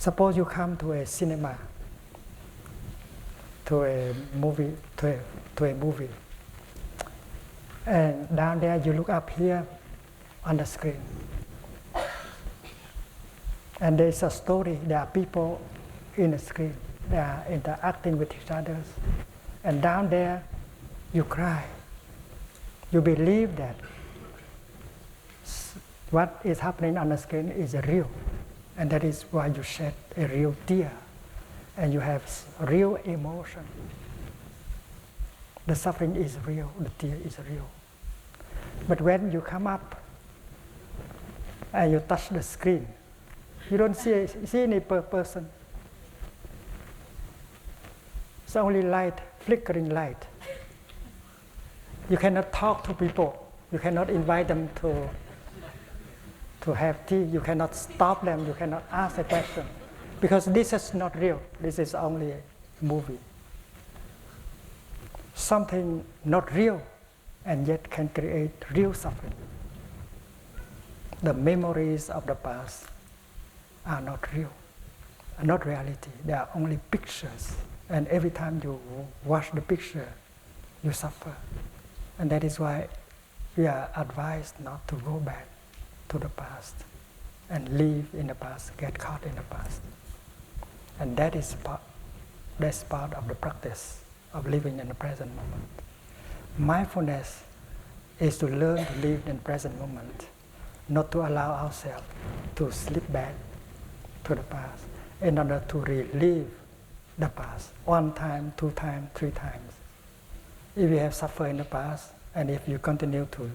Suppose you come to a cinema, to a movie, and down there you look up here on the screen, and there is a story. There are people in the screen. They are interacting with each other, and down there you cry. You believe that what is happening on the screen is real, and that is why you shed a real tear, and you have real emotion. The suffering is real, the tear is real. But when you come up and you touch the screen, you don't see any person. It's only light, flickering light. You cannot talk to people. You cannot invite them to have tea. You cannot stop them. You cannot ask a question. Because this is not real. This is only a movie. Something not real and yet can create real suffering. The memories of the past are not real, are not reality. They are only pictures. And every time you watch the picture, you suffer. And that is why we are advised not to go back to the past and live in the past, get caught in the past. And that's part of the practice of living in the present moment. Mindfulness is to learn to live in the present moment, not to allow ourselves to slip back to the past in order to relive the past 1 time, 2 times, 3 times. If you have suffered in the past, and if you continue to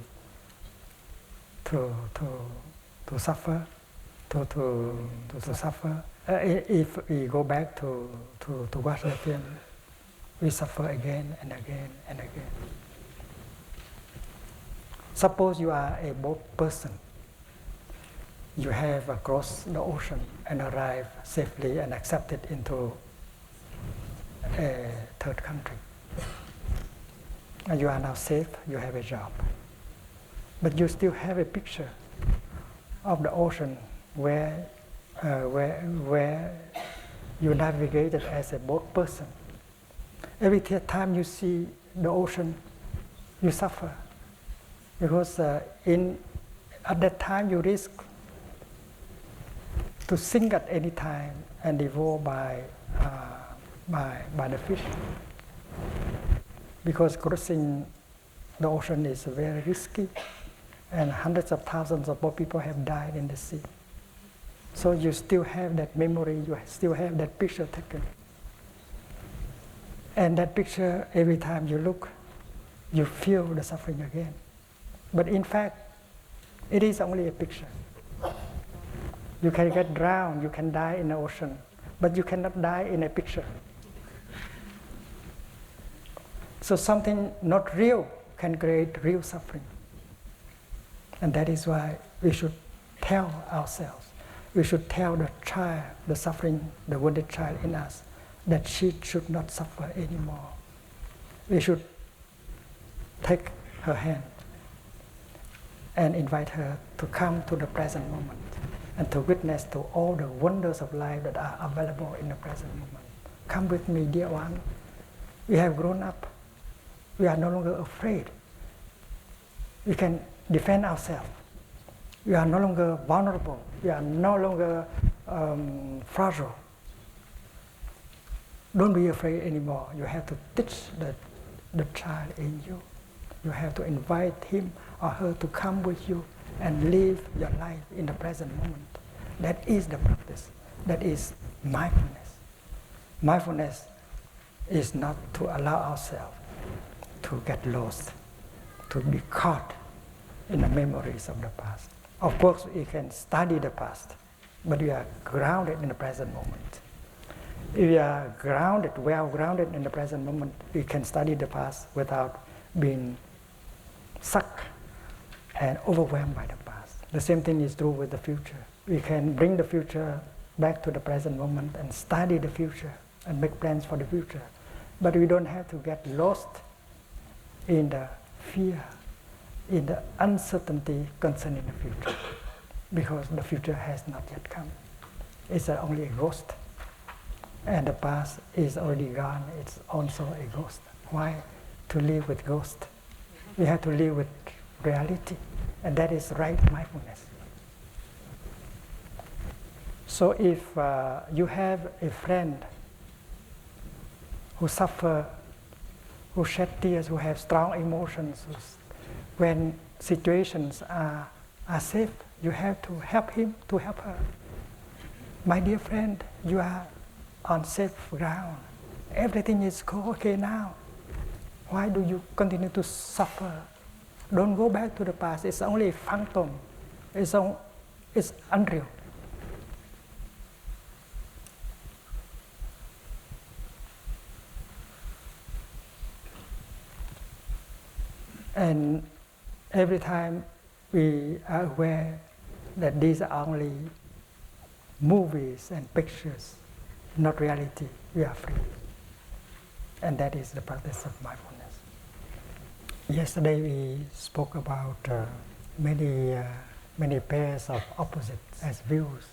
suffer, if we go back to watch the film, we suffer again and again and again. Suppose you are a boat person. You have crossed the ocean and arrived safely and accepted into a third country. And you are now safe, you have a job. But you still have a picture of the ocean where you navigated as a boat person. Every time you see the ocean, you suffer. Because at that time you risk to sink at any time and devoured by the fish. Because crossing the ocean is very risky, and hundreds of thousands of people have died in the sea. So you still have that memory, you still have that picture taken. And that picture, every time you look, you feel the suffering again. But in fact, it is only a picture. You can get drowned, you can die in the ocean, but you cannot die in a picture. So something not real can create real suffering. And that is why we should tell ourselves, we should tell the child, the suffering, the wounded child in us, that she should not suffer anymore. We should take her hand and invite her to come to the present moment and to witness to all the wonders of life that are available in the present moment. Come with me, dear one. We have grown up. We are no longer afraid. We can defend ourselves. We are no longer vulnerable. We are no longer fragile. Don't be afraid anymore. You have to teach the child in you. You have to invite him or her to come with you and live your life in the present moment. That is the practice. That is mindfulness. Mindfulness is not to allow ourselves to get lost, to be caught in the memories of the past. Of course, we can study the past, but we are grounded in the present moment. If we are grounded, well grounded in the present moment, we can study the past without being sucked and overwhelmed by the past. The same thing is true with the future. We can bring the future back to the present moment and study the future and make plans for the future. But we don't have to get lost in the fear, in the uncertainty concerning the future, because the future has not yet come. is only a ghost. And the past is already gone, it's also a ghost. Why to live with ghost? We have to live with reality, and that is right mindfulness. So if you have a friend who suffer, who shed tears, who have strong emotions, when situations are safe, you have to help him, to help her. My dear friend, you are on safe ground. Everything is okay now. Why do you continue to suffer? Don't go back to the past. It's only a phantom. It's unreal. And every time we are aware that these are only movies and pictures, not reality, we are free. And that is the practice of mindfulness. Yesterday we spoke about many pairs of opposites as views,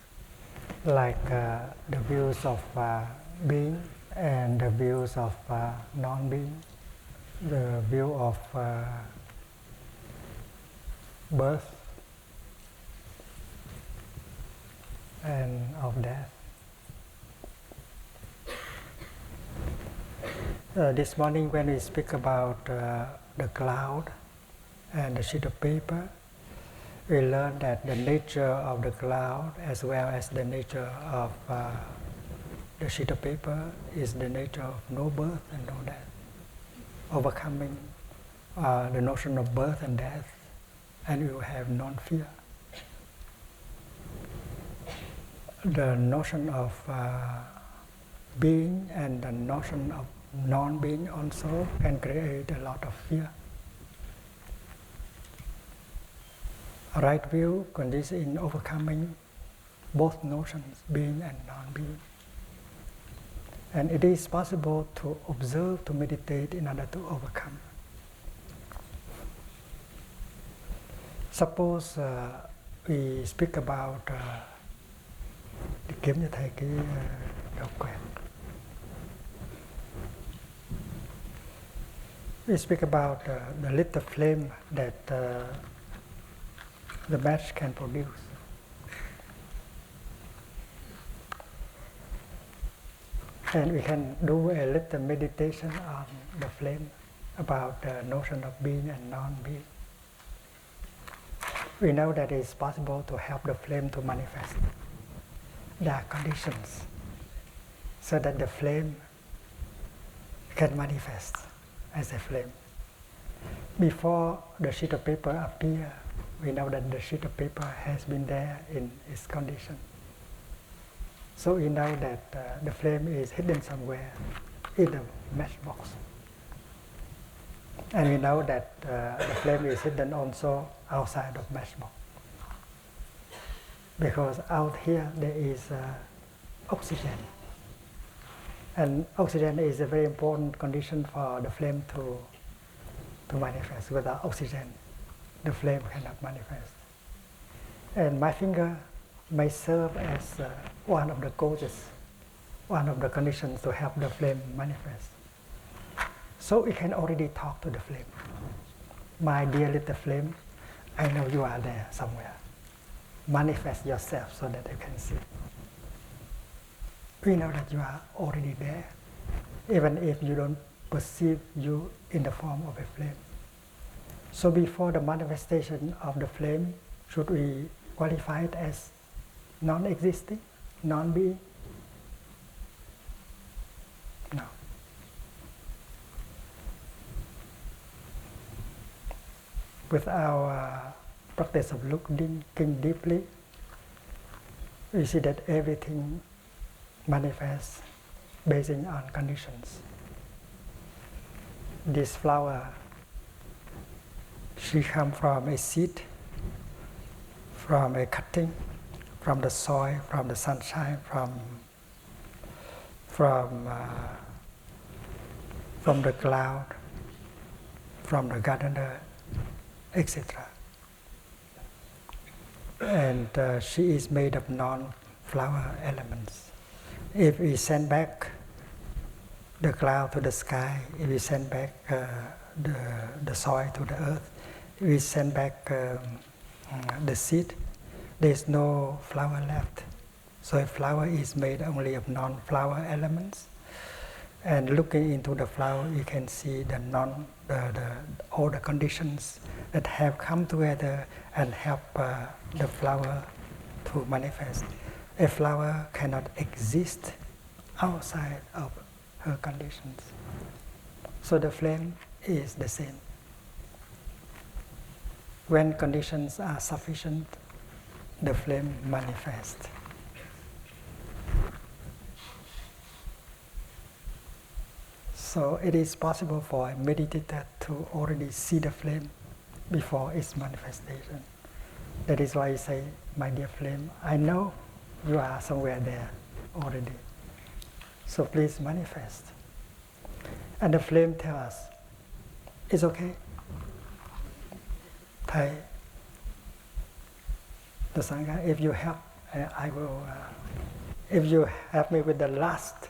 like the views of being and the views of non-being, the view of birth and of death. This morning when we speak about the cloud and the sheet of paper, we learned that the nature of the cloud as well as the nature of the sheet of paper is the nature of no birth and no death. Overcoming the notion of birth and death, and you have non-fear. The notion of being and the notion of non-being also can create a lot of fear. A right view consists in overcoming both notions, being and non-being. And it is possible to observe, to meditate in order to overcome. Suppose we speak about kiếm cho thầy cái độc quyền. We speak about the little flame that the match can produce. And we can do a little meditation on the flame, about the notion of being and non-being. We know that it is possible to help the flame to manifest. There are conditions so that the flame can manifest as a flame. Before the sheet of paper appears, we know that the sheet of paper has been there in its condition. So we know that the flame is hidden somewhere in the matchbox. And we know that the flame is hidden also outside of matchbox. Because out here there is oxygen. And oxygen is a very important condition for the flame to manifest. Without oxygen, the flame cannot manifest. And my finger may serve as one of the causes, one of the conditions to help the flame manifest. So we can already talk to the flame. My dear little flame, I know you are there somewhere. Manifest yourself so that I can see. We know that you are already there, even if you don't perceive you in the form of a flame. So before the manifestation of the flame, should we qualify it as non-existing, non-being? No. With our practice of looking deeply, we see that everything manifests based on conditions. This flower, she comes from a seed, from a cutting, from the soil, from the sunshine, from the cloud, from the gardener, etc. And she is made of flower elements. If we send back the cloud to the sky, if we send back the soil to the earth, if we send back the seed, there's no flower left. So a flower is made only of non-flower elements. And looking into the flower, you can see all the conditions that have come together and help the flower to manifest. A flower cannot exist outside of her conditions. So the flame is the same. When conditions are sufficient, the flame manifests. So it is possible for a meditator to already see the flame before its manifestation. That is why I say, my dear flame, I know you are somewhere there already. So please manifest. And the flame tells us, it's okay. Thầy, the Sangha, if you help, I will, if you help me with the last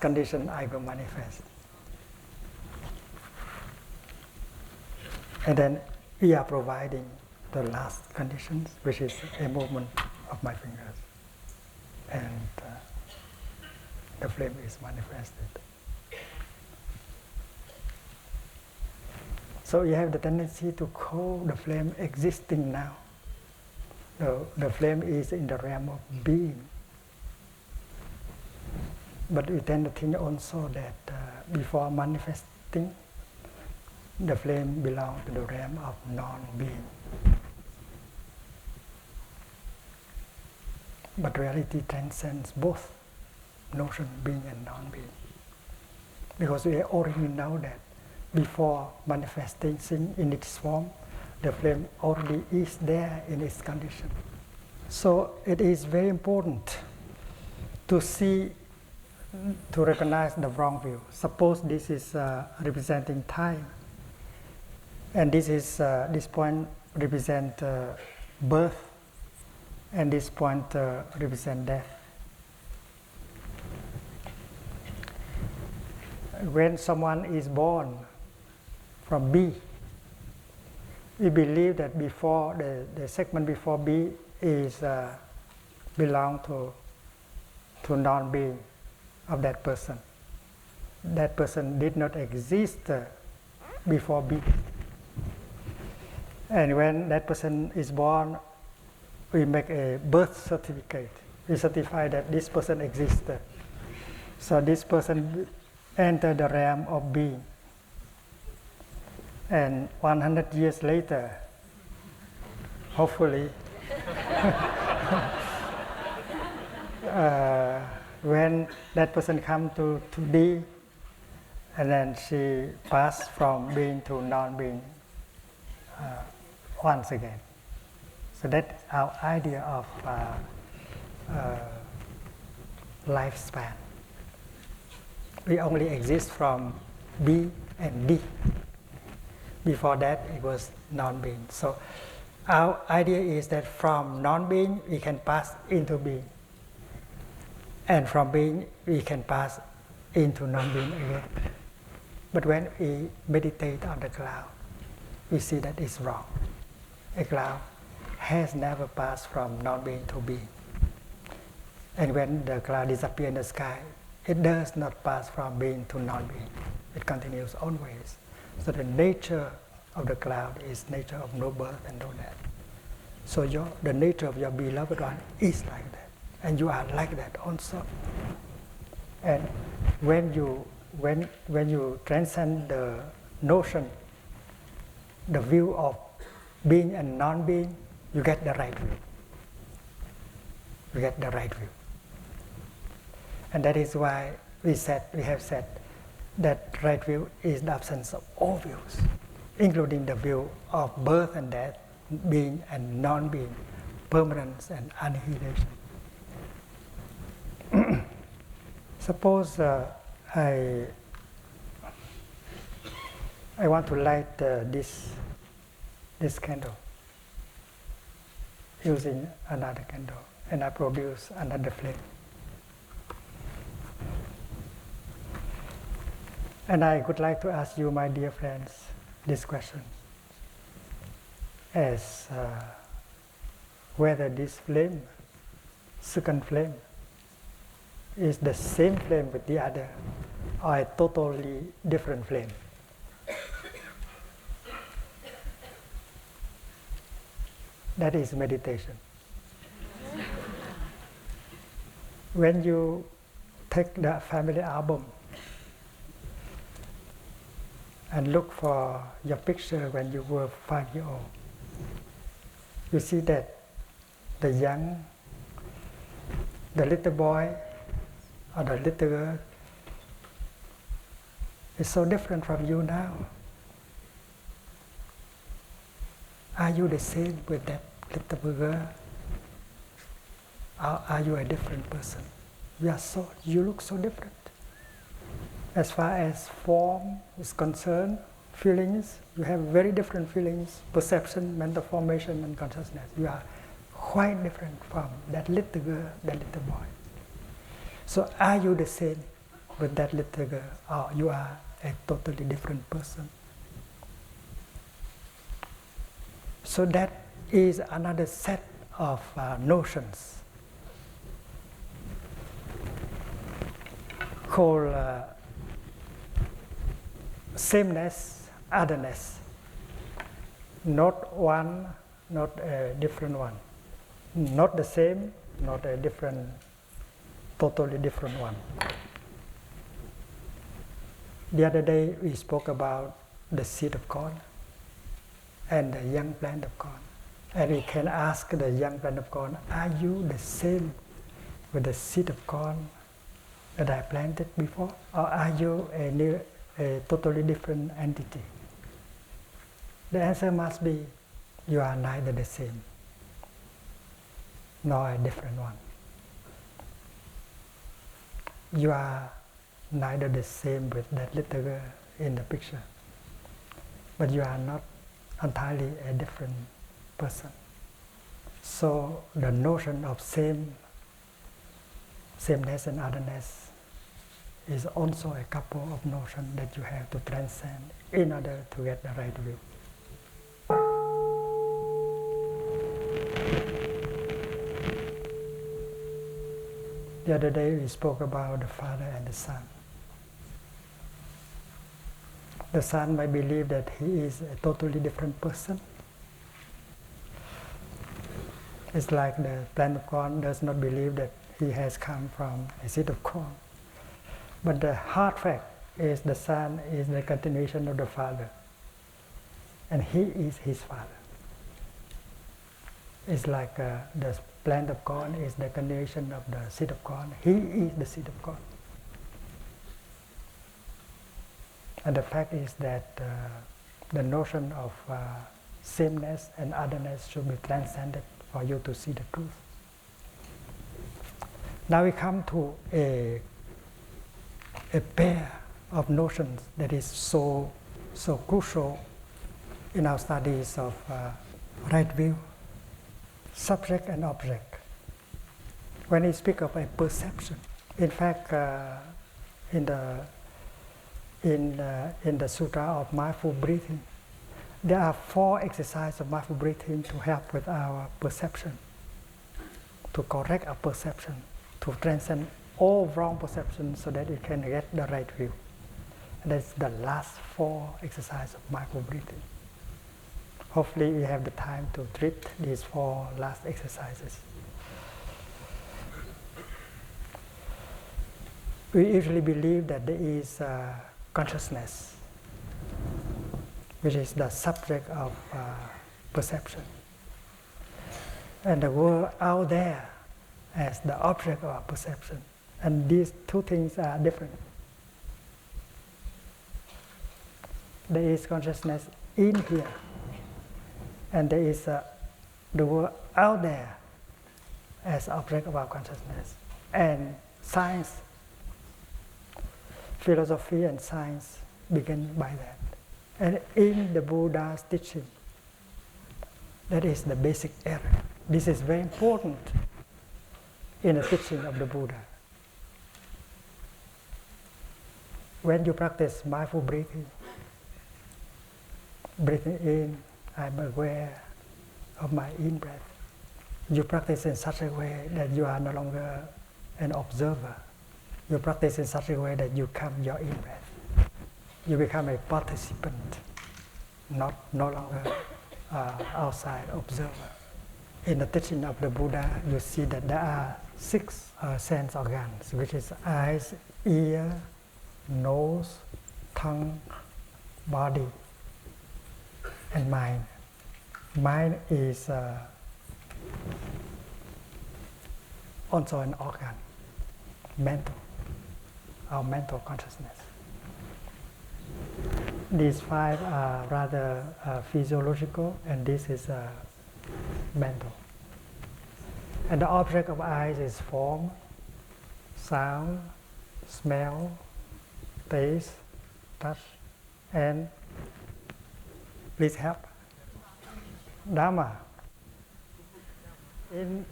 condition, I will manifest. And then we are providing the last conditions, which is a movement of my fingers. And the flame is manifested. So you have the tendency to call the flame existing now. The flame is in the realm of being. But we tend to think also that before manifesting, the flame belongs to the realm of non-being. But reality transcends both notion being and non-being. Because we already know that before manifesting in its form, the flame already is there in its condition. So it is very important to see, to recognize the wrong view. Suppose this is representing time, and this point represents birth, and this point represents death. When someone is born from B, we believe that before the segment before B is belong to non-being of that person. That person did not exist before B. And when that person is born, we make a birth certificate. We certify that this person existed. So this person entered the realm of being. And 100 years later, hopefully, when that person comes to D, and then she passed from being to non-being once again. So that's our idea of lifespan. We only exist from B and D. Before that, it was non-being. So our idea is that from non-being, we can pass into being. And from being, we can pass into non-being again. But when we meditate on the cloud, we see that it's wrong. A cloud has never passed from non-being to being. And when the cloud disappears in the sky, it does not pass from being to non-being. It continues always. So the nature of the cloud is nature of no birth and no death. So the nature of your beloved one is like that. And you are like that also. And when you transcend the notion, the view of being and non-being, you get the right view. You get the right view. And that is why we have said that right view is the absence of all views, including the view of birth and death, being and non-being, permanence and annihilation. Suppose I want to light this candle using another candle. and I produce another flame. And I would like to ask you, my dear friends, this question, as whether this flame, second flame, is the same flame with the other, or a totally different flame. That is meditation. When you take the family album and look for your picture when you were 5 years old, you see that the little boy or the little girl is so different from you now. Are you the same with that little girl? Or are you a different person? You look so different. As far as form is concerned, feelings, you have very different feelings, perception, mental formation, and consciousness. You are quite different from that little girl, that little boy. So are you the same with that little girl, or you are a totally different person? So that is another set of notions called sameness, otherness. Not one, not a different one. Not the same, not a different, totally different one. The other day we spoke about the seed of corn and the young plant of corn. And we can ask the young plant of corn, are you the same with the seed of corn that I planted before? Or are you a totally different entity? The answer must be, you are neither the same nor a different one. You are neither the same with that little girl in the picture, but you are not entirely a different person. So the notion of sameness and otherness is also a couple of notions that you have to transcend in order to get the right view. The other day we spoke about the Father and the Son. The Son might believe that he is a totally different person. It's like the plant of corn does not believe that he has come from a seed of corn. But the hard fact is the Son is the continuation of the Father, and he is his Father. It's like the plant of corn is the continuation of the seed of corn. He is the seed of corn. And the fact is that the notion of sameness and otherness should be transcended for you to see the truth. Now we come to a pair of notions that is so crucial in our studies of right view, subject and object. When we speak of a perception, in fact, in the Sutra of Mindful Breathing, there are 4 exercises of mindful breathing to help with our perception, to correct our perception, to transcend all wrong perceptions so that we can get the right view. And that's the last 4 exercises of mindful breathing. Hopefully we have the time to treat these 4 last exercises. We usually believe that there is consciousness, which is the subject of perception, and the world out there as the object of our perception. And these 2 things are different. There is consciousness in here, and there is the world out there as object of our consciousness. And science, philosophy and science begin by that. And in the Buddha's teaching, that is the basic error. This is very important in the teaching of the Buddha. When you practice mindful breathing in, I'm aware of my in-breath. You practice in such a way that you are no longer an observer. You practice in such a way that you come your in-breath. You become a participant, no longer outside observer. In the teaching of the Buddha, you see that there are 6 sense organs, which is eyes, ear, nose, tongue, body, and mind. Mind is also an organ, mental, our mental consciousness. These 5 are rather physiological, and this is mental. And the object of eyes is form, sound, smell, taste, touch, and please help. Dharma.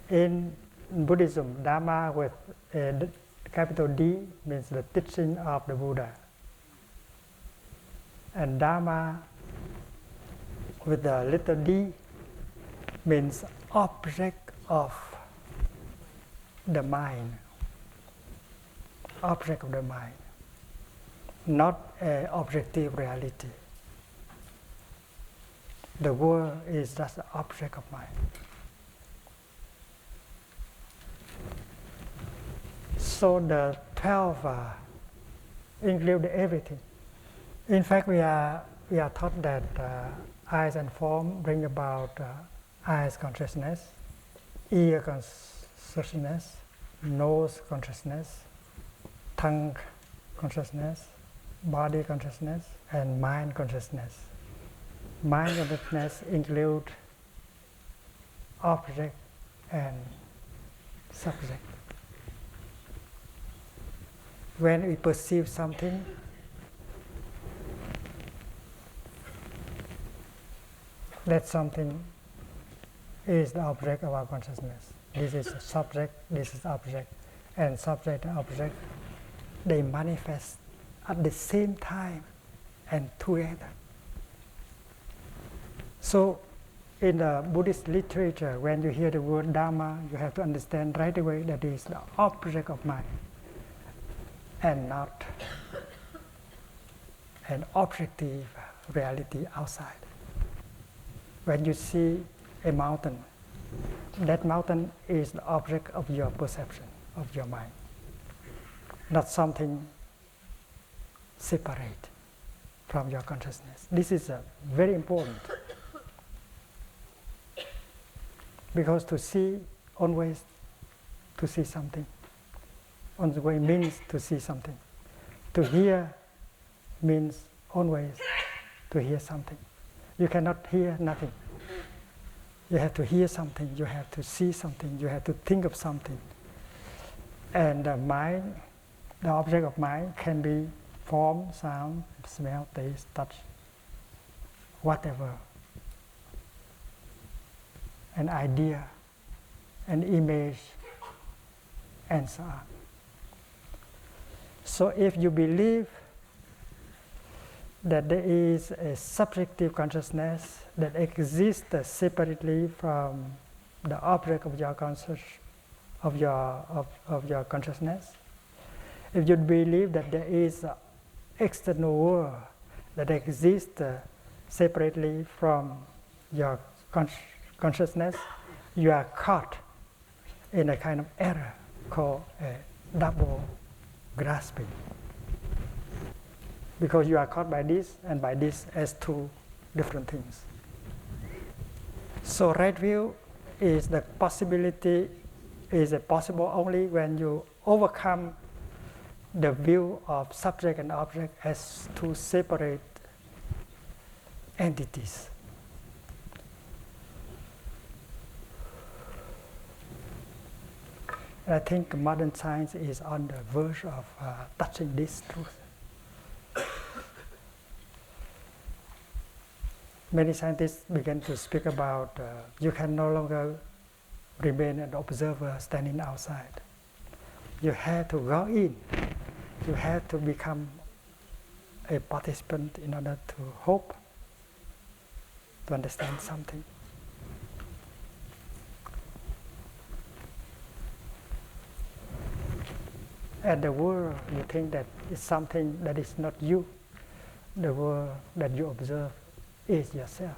In Buddhism, Dharma with a capital D means the teaching of the Buddha. And Dharma with the little d means object of the mind. Object of the mind. Not an objective reality. The world is just the object of mind. So the 12 include everything. In fact, we are taught that eyes and form bring about eyes consciousness, ear consciousness, nose consciousness, tongue consciousness, body consciousness, and mind consciousness. Mind consciousness include object and subject. When we perceive something, that something is the object of our consciousness. This is subject, this is object, and subject and object, they manifest at the same time and together. So in the Buddhist literature, when you hear the word Dharma, you have to understand right away that it is the object of mind and not an objective reality outside. When you see a mountain, that mountain is the object of your perception, of your mind, not something separate from your consciousness. This is very important, because to see always to see something, always means to see something. To hear means always to hear something. You cannot hear nothing. You have to hear something, you have to see something, you have to think of something. And the mind, the object of mind can be form, sound, smell, taste, touch, whatever. An idea, an image, and so on. So if you believe that there is a subjective consciousness that exists separately from the object of your consciousness, if you believe that there is an external world that exists separately from your consciousness, you are caught in a kind of error called a double grasping. Because you are caught by this and by this as 2 different things. So right view is the possibility, is possible only when you overcome the view of subject and object as 2 separate entities. And I think modern science is on the verge of touching this truth. Many scientists begin to speak about you can no longer remain an observer standing outside. You have to go in. You have to become a participant in order to hope, to understand something. And the world, you think that it's something that is not you. The world that you observe is yourself.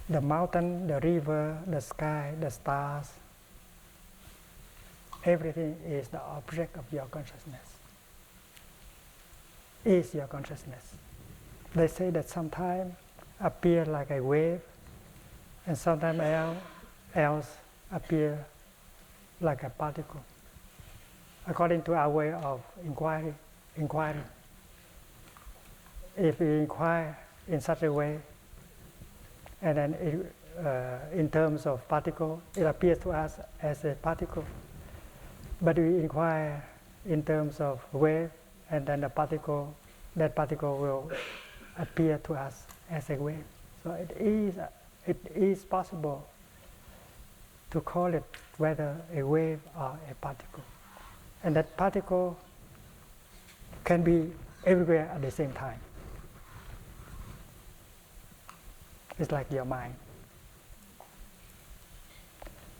The mountain, the river, the sky, the stars, everything is the object of your consciousness. Is your consciousness. They say that sometimes appear like a wave, and sometimes else appear like a particle. According to our way of inquiring. If we inquire in such a way, and then in terms of particle, it appears to us as a particle. But we inquire in terms of wave, and then that particle will appear to us as a wave. So it is possible to call it whether a wave or a particle. And that particle can be everywhere at the same time. It's like your mind.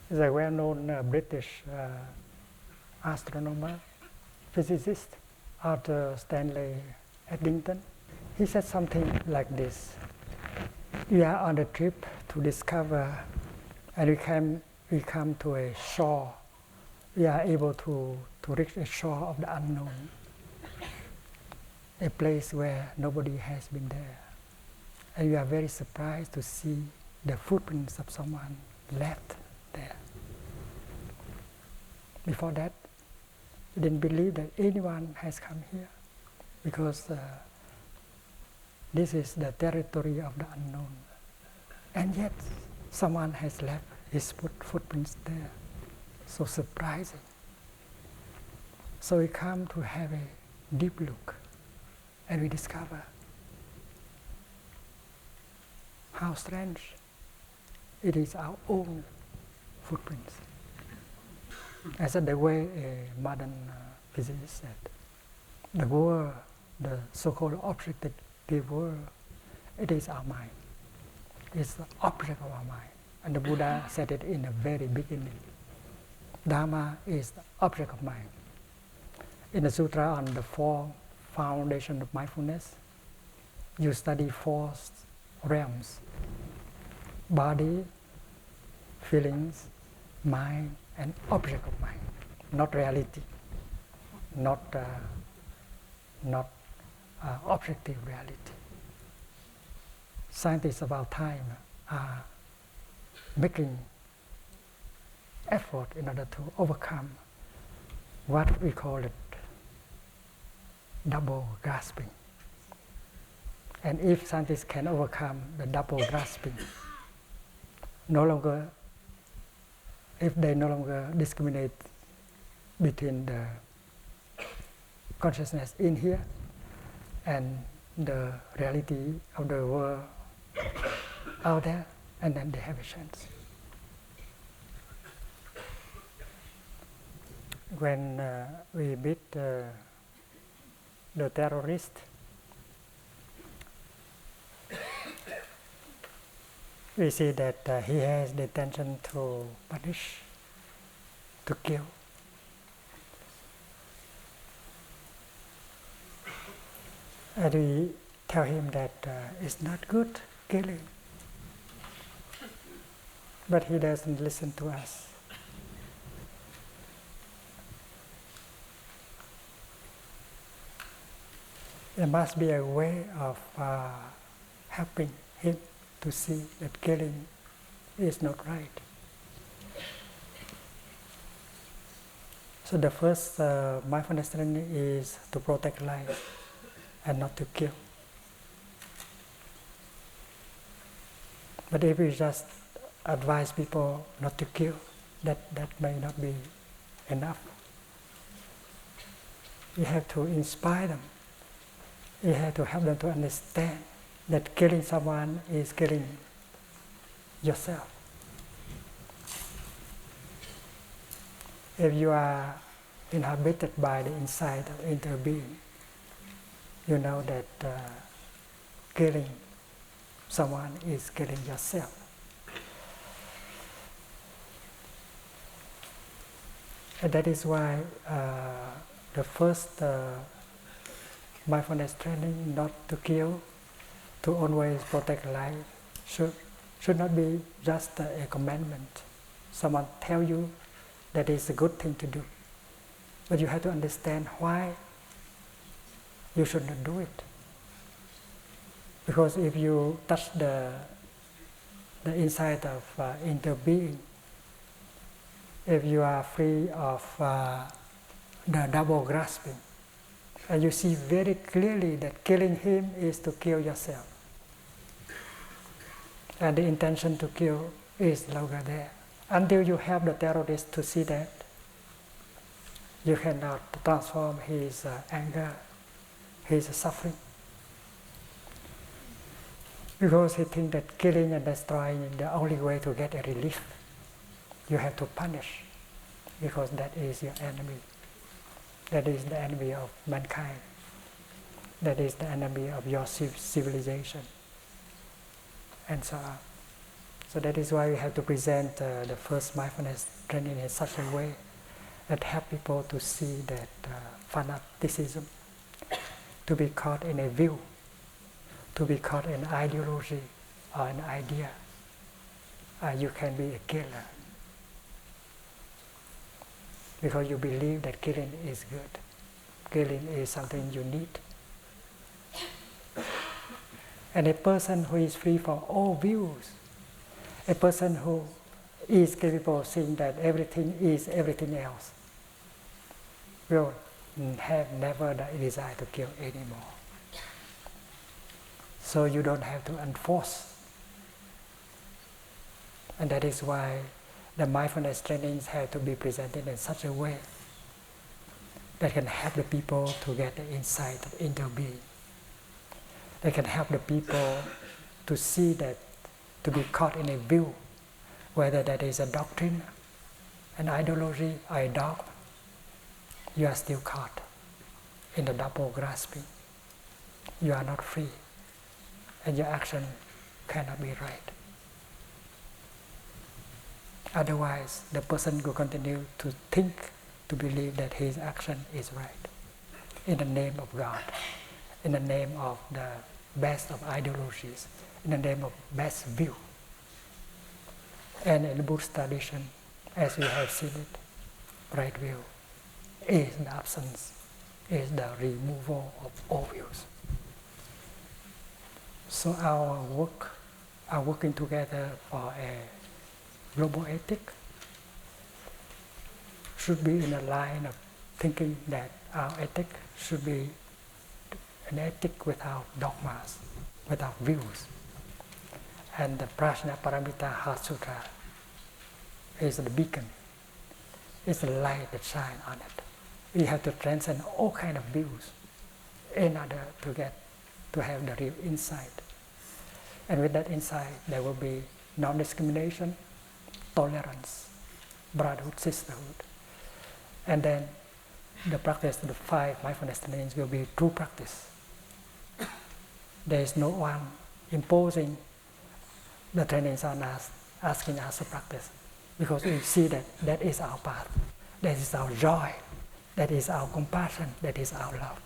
There's a well-known British astronomer, physicist, Arthur Stanley Eddington. He said something like this: we are on a trip to discover, and we come to a shore. We are able to reach a shore of the unknown, a place where nobody has been there. And we are very surprised to see the footprints of someone left there. Before that, we didn't believe that anyone has come here, because this is the territory of the unknown. And yet, someone has left his footprints there. So surprising. So we come to have a deep look, and we discover how strange it is our own footprints. I said the way a modern physicist said, the world, the so-called objective world, it is our mind. It's the object of our mind. And the Buddha said it in the very beginning. Dharma is the object of mind. In the Sutra on the 4 foundations of mindfulness, you study 4 realms: body, feelings, mind, and object of mind, not reality, not objective reality. Scientists of our time are making effort in order to overcome what we call it double grasping. And if scientists can overcome the double grasping, if they no longer discriminate between the consciousness in here and the reality of the world out there, and then they have a chance. When we meet the terrorist, we see that he has the intention to punish, to kill. And we tell him that it's not good killing. But he doesn't listen to us. There must be a way of helping him to see that killing is not right. So the first mindfulness training is to protect life and not to kill. But if we just advise people not to kill, that may not be enough. You have to inspire them. You have to help them to understand that killing someone is killing yourself. If you are inhabited by the inside of inner being, you know that killing someone is killing yourself. And that is why the first mindfulness training, not to kill, to always protect life, should not be just a commandment. Someone tell you that is a good thing to do, but you have to understand why you should not do it. Because if you touch the inside of inner being, if you are free of the double grasping, and you see very clearly that killing him is to kill yourself, and the intention to kill is no longer there. Until you help the terrorist to see that, you cannot transform his anger, his suffering. Because he thinks that killing and destroying is the only way to get a relief. You have to punish, because that is your enemy. That is the enemy of mankind. That is the enemy of your civilization, and so on. So that is why we have to present the first mindfulness training in such a way that help people to see that fanaticism, to be caught in a view, to be caught in ideology or an idea, you can be a killer. Because you believe that killing is good. Killing is something you need. And a person who is free from all views, a person who is capable of seeing that everything is everything else, will have never the desire to kill anymore. So you don't have to enforce. And that is why the mindfulness trainings have to be presented in such a way that can help the people to get the insight of inner being. They can help the people to see that, to be caught in a view, whether that is a doctrine, an ideology, or a dogma, you are still caught in the double grasping. You are not free, and your action cannot be right. Otherwise, the person will continue to think, to believe that his action is right, in the name of God, in the name of the best of ideologies, in the name of best view. And in the Buddhist tradition, as we have seen it, right view is the absence, is the removal of all views. So our work, our working together for a global ethic should be in a line of thinking that our ethic should be an ethic without dogmas, without views. And the Prajnaparamita Heart Sutra is the beacon, is the light that shines on it. We have to transcend all kinds of views in order to have the real insight. And with that insight, there will be non-discrimination, tolerance, brotherhood, sisterhood. And then the practice, the 5 mindfulness trainings will be true practice. There is no one imposing the trainings on us, asking us to practice, because we see that that is our path, that is our joy, that is our compassion, that is our love.